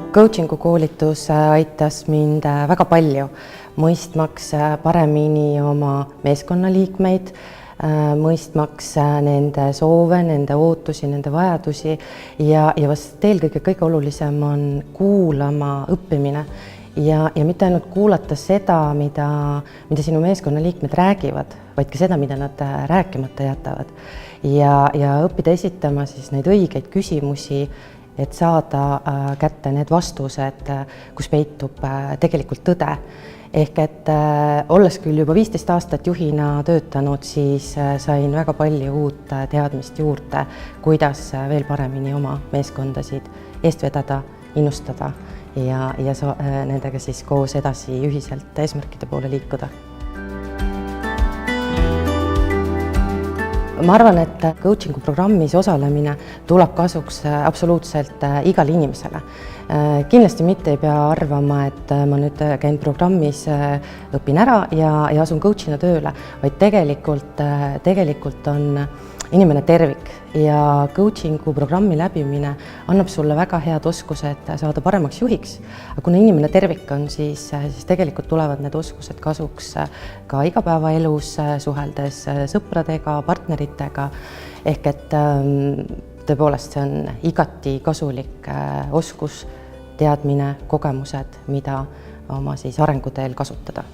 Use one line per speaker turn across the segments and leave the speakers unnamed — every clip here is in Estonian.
Coachingu koolitus aitas mind väga palju, mõistmaks paremini oma meeskonnaliikmeid, mõistmaks nende soove, nende ootusi, nende vajadusi ja vast eelkõige kõige olulisem on kuulama õppimine ja mitte ainult kuulata seda, mida sinu meeskonnaliikmed räägivad, vaid ka seda, mida nad rääkimata jätavad ja õppida esitama siis neid õigeid küsimusi, et saada kätte need vastused, kus peitub tegelikult tõde. Ehk et olles küll juba 15 aastat juhina töötanud, siis sain väga palju uut teadmist juurde, kuidas veel paremini oma meeskondasid eest vedada, innustada ja nendega siis koos edasi ühiselt eesmärkide poole liikuda. Ma arvan, et coachingu programmis osalemine tuleb kasuks absoluutselt igale inimesele. Kindlasti mitte ei pea arvama, et ma nüüd käin programmis, õpin ära ja asun coachina tööle, vaid tegelikult on inimene tervik ja coachingu programmi läbimine annab sulle väga head oskused saada paremaks juhiks. Aga kuna inimene tervik on, siis tegelikult tulevad need oskused kasuks ka igapäevaelus, suheldes sõpradega, partneritega. Ehk et tõepoolest see on igati kasulik oskus, teadmine, kogemused, mida oma arenguteel kasutada.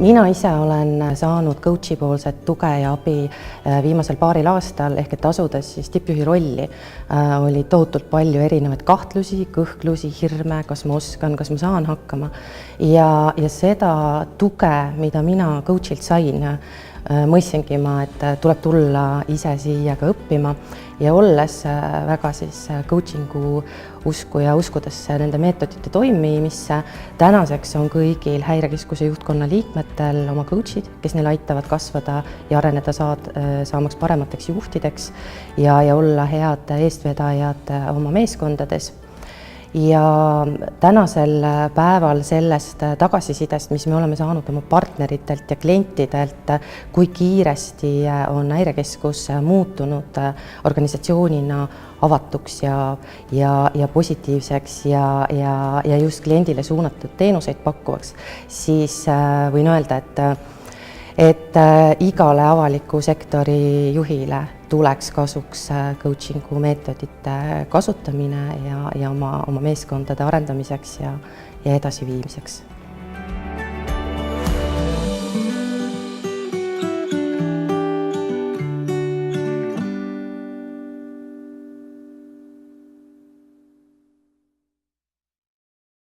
Mina ise olen saanud coachi poolset tuge ja abi viimasel paaril aastal, ehk et asudes siis tippjuhi rolli, oli tohutult palju erinevaid kahtlusi, kõhklusi, hirme, kas ma oskan, kas ma saan hakkama. Ja seda tuge, mida mina coachilt sain, mõistsingi ma, et tuleb tulla ise siia ka õppima ja olles väga coachingu usku ja uskudes nende meetodite toimimisse, tänaseks on kõigil Häirekeskuse juhtkonna liikmetel oma coachid, kes neil aitavad kasvada ja areneda saamaks paremateks juhtideks ja olla head eestvedajad oma meeskondades. Ja tänasel päeval sellest tagasisidest, mis me oleme saanud oma partneritelt ja klientidelt, kui kiiresti on Häirekeskus muutunud organisatsioonina avatuks ja positiivseks ja just kliendile suunatud teenuseid pakkuvaks, siis võin öelda, et igale avaliku sektori juhile tuleks kasuks coachingu meetodite kasutamine ja oma meeskondade arendamiseks ja edasiviimiseks.